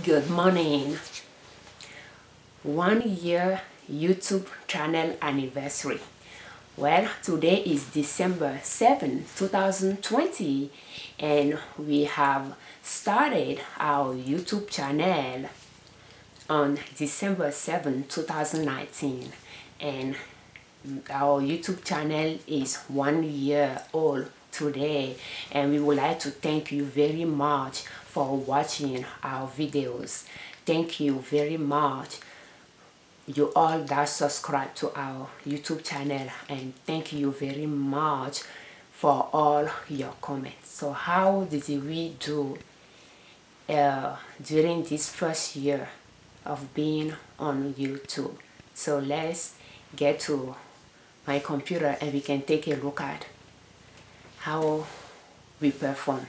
Good morning. 1 year YouTube channel anniversary. Well, today is December 7, 2020, and we have started our YouTube channel on December 7, 2019, and our YouTube channel is 1 year old today, and we would like to thank you very much for watching our videos. Thank you very much, you all that subscribe to our YouTube channel, and thank you very much for all your comments. So how did we do during this first year of being on YouTube? So let's get to my computer and we can take a look at how we perform.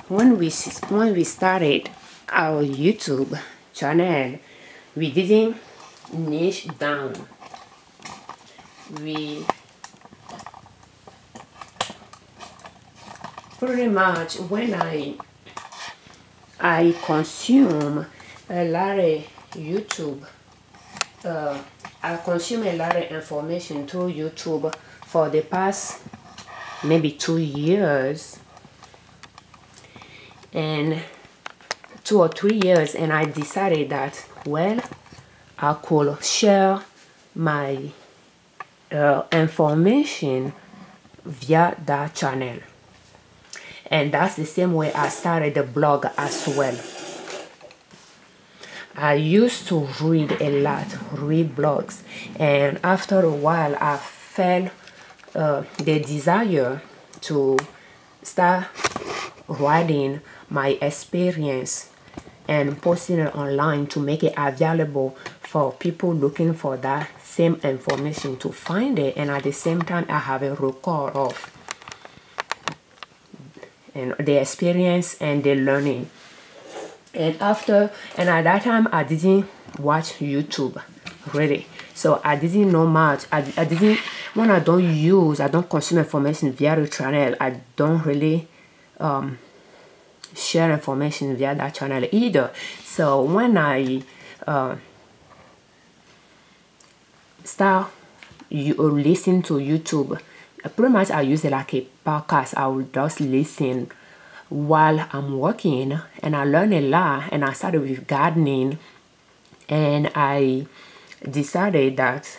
When we started our YouTube channel, we didn't niche down. We pretty much, when I consume a lot of YouTube, I consume a lot of information through YouTube for the past maybe 2 years and 2 or 3 years, and I decided that, well, I could share my information via that channel. And that's the same way I started the blog as well. I used to read a lot, read blogs, and after a while I felt the desire to start writing my experience and posting it online to make it available for people looking for that same information to find it, and at the same time I have a record of the experience and the learning. And at that time I didn't watch YouTube really, so I didn't know much. When I don't consume information via the channel, I don't really share information via that channel either. So when I start listen to YouTube, pretty much I use it like a podcast. I will just listen while I'm working, and I learn a lot. And I started with gardening, and I decided that,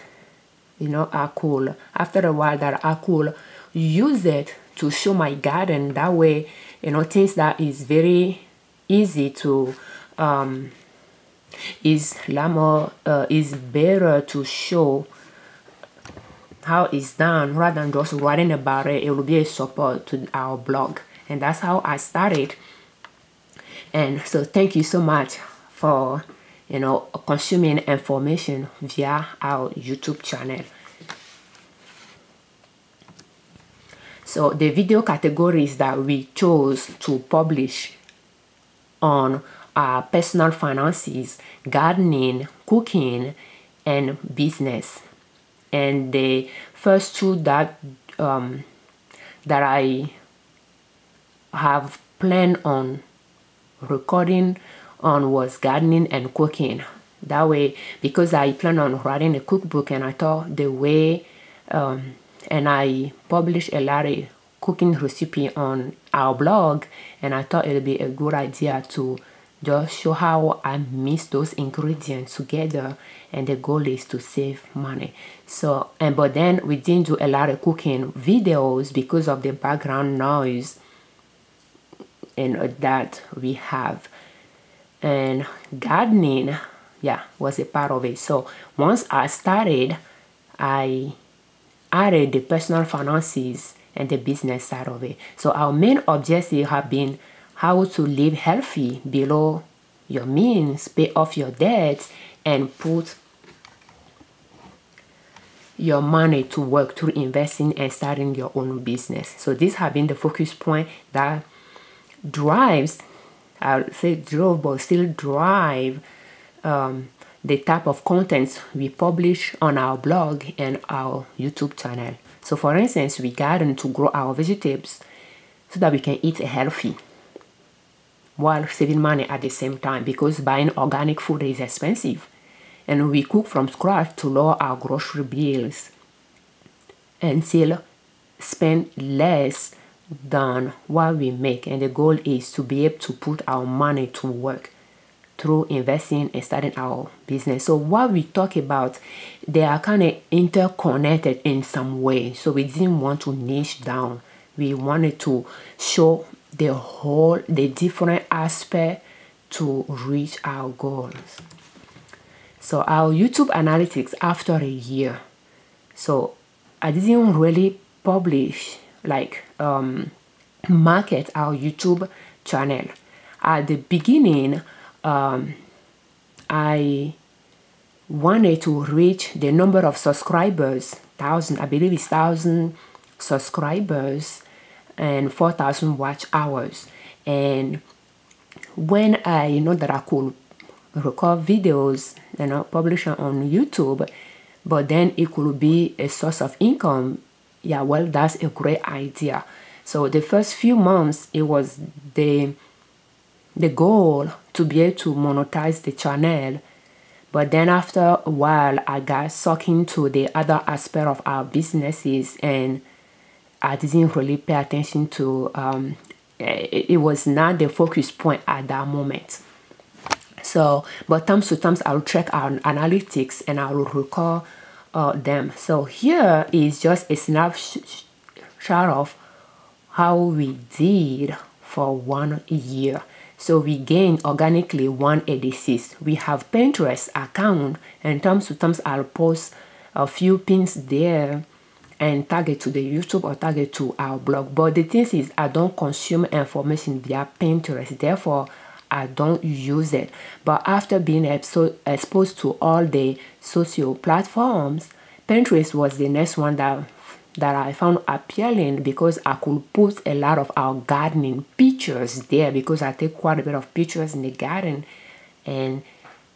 you know, after a while, that I could use it to show my garden. That way, you know, things that is very easy to is better to show how it's done rather than just writing about it. It will be a support to our blog, and that's how I started. And so thank you so much for, you know, consuming information via our YouTube channel. So the video categories that we chose to publish on are personal finances, gardening, cooking, and business. And the first two that I have planned on recording on was gardening and cooking. That way, because I plan on writing a cookbook, and I thought the way and I published a lot of cooking recipe on our blog, and I thought it would be a good idea to just show how I mix those ingredients together, and the goal is to save money. So, but then we didn't do a lot of cooking videos because of the background noise and that we have. And gardening, yeah, was a part of it. So once I started, I added the personal finances and the business side of it. So our main objective have been how to live healthy below your means, pay off your debts, and put your money to work through investing and starting your own business. So these have been the focus point that drives, I would say drove, but still drive the type of contents we publish on our blog and our YouTube channel. So for instance, we garden to grow our vegetables so that we can eat healthy while saving money at the same time, because buying organic food is expensive. And we cook from scratch to lower our grocery bills and still spend less than what we make. And the goal is to be able to put our money to work through investing and starting our business. So what we talk about, they are kind of interconnected in some way. So we didn't want to niche down. We wanted to show the different aspect to reach our goals. So our YouTube analytics after a year. So I didn't really publish, like market our YouTube channel. At the beginning, I wanted to reach the number of subscribers, 1,000, I believe it's 1,000 subscribers and 4,000 watch hours. And when I know that I could record videos and publish them on YouTube, but then it could be a source of income, yeah, well, that's a great idea. So the first few months, it was the goal to be able to monetize the channel. But then after a while, I got sucked into the other aspect of our businesses, and I didn't really pay attention to, it was not the focus point at that moment. So, but times to times, I'll check our analytics and I'll record them. So here is just a snapshot of how we did for 1 year. So we gained organically 186. We have Pinterest account, and times to times I'll post a few pins there and tag it to the YouTube or tag it to our blog. But the thing is, I don't consume information via Pinterest, therefore I don't use it. But after being exposed to all the social platforms, Pinterest was the next one that I found appealing, because I could put a lot of our gardening pictures there, because I take quite a bit of pictures in the garden, and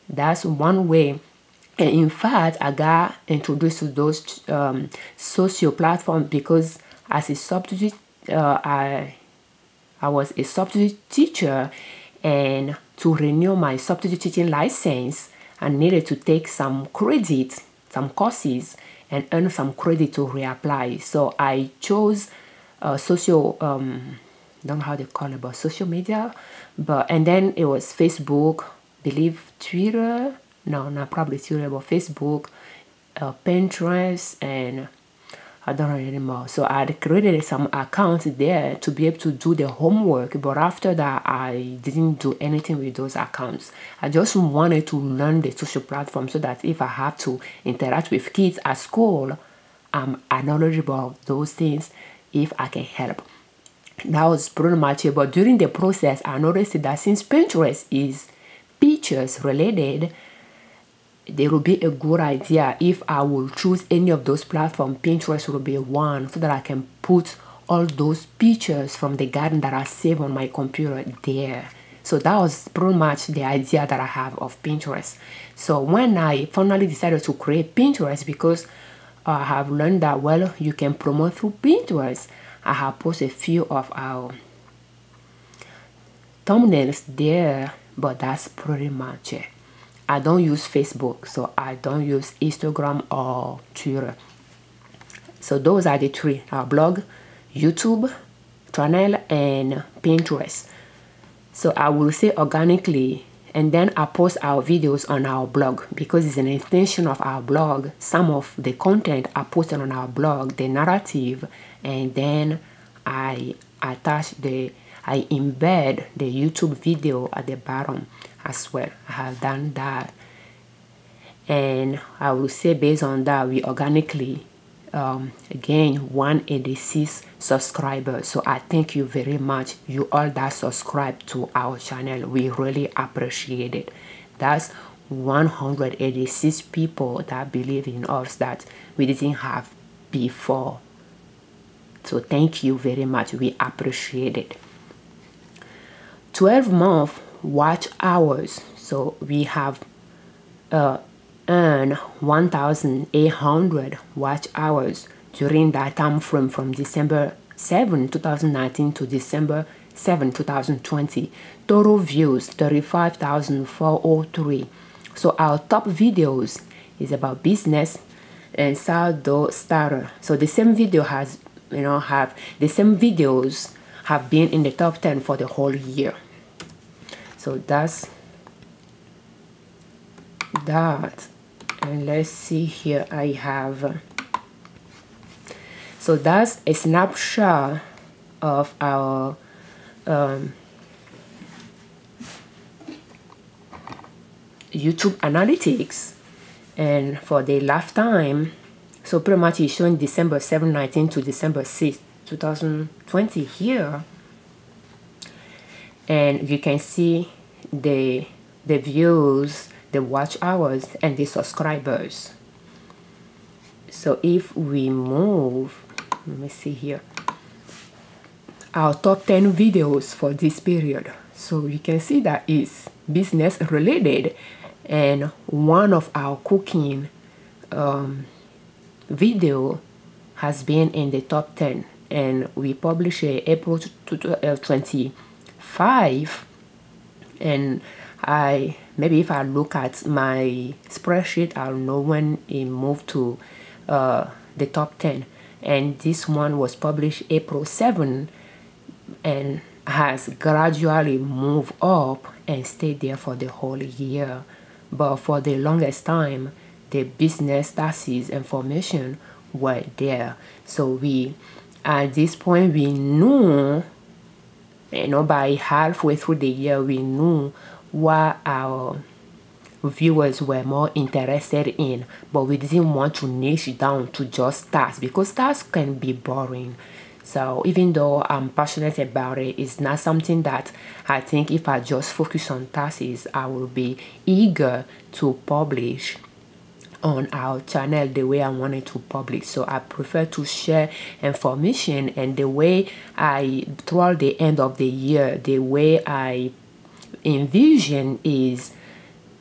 that's one way. And in fact, I got introduced to those social platforms because as a substitute, I was a substitute teacher, and to renew my substitute teaching license, I needed to take some credit, some courses, and earn some credit to reapply. So I chose social, don't know how they call it, but social media. And then it was Facebook, believe Twitter, no, not probably Twitter, but Facebook, Pinterest, and I don't know anymore. So I had created some accounts there to be able to do the homework. But after that, I didn't do anything with those accounts. I just wanted to learn the social platform so that if I have to interact with kids at school, I'm knowledgeable of those things if I can help. That was pretty much it. But during the process, I noticed that since Pinterest is pictures related, there will be a good idea if I will choose any of those platforms. Pinterest will be one, so that I can put all those pictures from the garden that I save on my computer there. So that was pretty much the idea that I have of Pinterest. So when I finally decided to create Pinterest, because I have learned that, well, you can promote through Pinterest, I have posted a few of our thumbnails there, but that's pretty much it. I don't use Facebook, so I don't use Instagram or Twitter. So those are the three: our blog, YouTube channel, and Pinterest. So I will say organically, and then I post our videos on our blog, because it's an extension of our blog. Some of the content I posted on our blog, the narrative, and then I embed the YouTube video at the bottom as well. I have done that, and I will say based on that, we organically gain 186 subscribers. So I thank you very much, you all that subscribe to our channel. We really appreciate it. That's 186 people that believe in us that we didn't have before. So thank you very much, we appreciate it. 12-month watch hours. So we have earn 1,800 watch hours during that time frame from December 7, 2019 to December 7, 2020. Total views 35,403. So our top videos is about business and sourdough starter. So the same video has, have the same videos have been in the top 10 for the whole year. So that's that. And let's see here, I have, so that's a snapshot of our YouTube analytics, and for the lifetime, so pretty much it's showing December 7, 19 to December 6, 2020 here, and you can see the views, the watch hours, and the subscribers. So if we move, let me see here, our top 10 videos for this period, so you can see that it's business related, and one of our cooking video has been in the top 10, and we published April 25, and maybe if I look at my spreadsheet, I'll know when it moved to the top 10, and this one was published April 7 and has gradually moved up and stayed there for the whole year. But for the longest time, the business taxes information were there. So at this point, we knew, by halfway through the year, we knew what our viewers were more interested in, but we didn't want to niche down to just tax, because tax can be boring. So even though I'm passionate about it, it's not something that I think if I just focus on taxes, I will be eager to publish on our channel the way I wanted to publish. So I prefer to share information, and the way throughout the end of the year, the way I envision is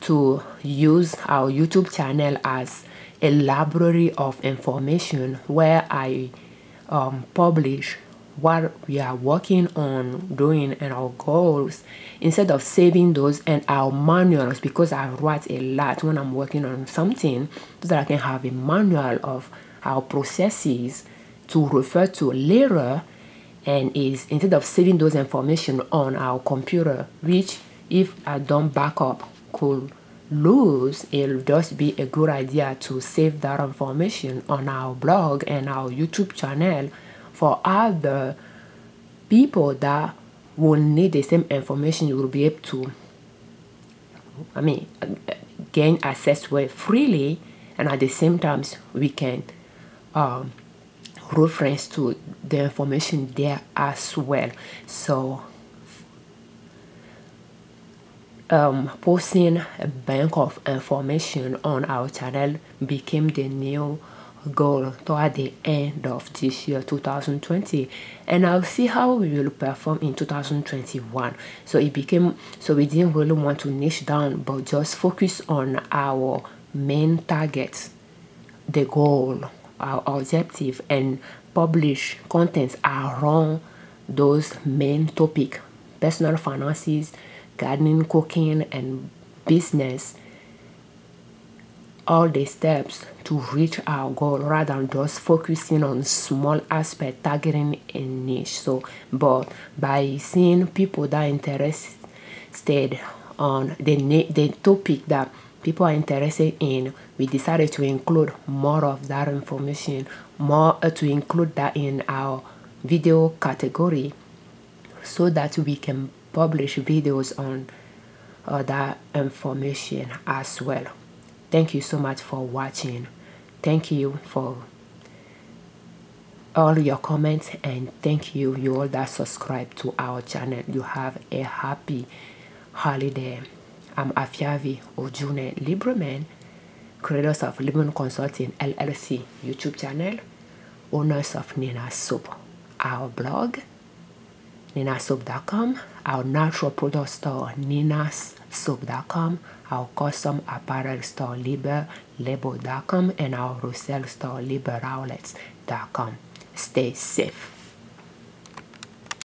to use our YouTube channel as a library of information where I publish what we are working on doing and our goals, instead of saving those and our manuals, because I write a lot when I'm working on something, so that I can have a manual of our processes to refer to later, and is instead of saving those information on our computer, which if I don't back up could lose, it'll just be a good idea to save that information on our blog and our YouTube channel for other people that will need the same information. You will be able to, gain access to it freely, and at the same time we can reference to the information there as well. So posting a bank of information on our channel became the new goal toward the end of this year 2020, and I'll see how we will perform in 2021. So we didn't really want to niche down, but just focus on our main targets, the goal, our objective, and publish contents around those main topic: personal finances, gardening, cooking, and business. All the steps to reach our goal, rather than just focusing on small aspect, targeting a niche. So but by seeing people that are interested on the topic that people are interested in, we decided to include more of that information, to include that in our video category, so that we can publish videos on that information as well. Thank you so much for watching. Thank you for all your comments, and thank you all that subscribe to our channel. You have a happy holiday. I'm Afiavi-Odjounin Liberman, creators of Liberman Consulting L.L.C YouTube channel, owners of Nina Soap, our blog, ninasoap.com, our natural product store, ninasoap.com, our custom apparel store Label.com and our resale store liberoutlets.com. Stay safe.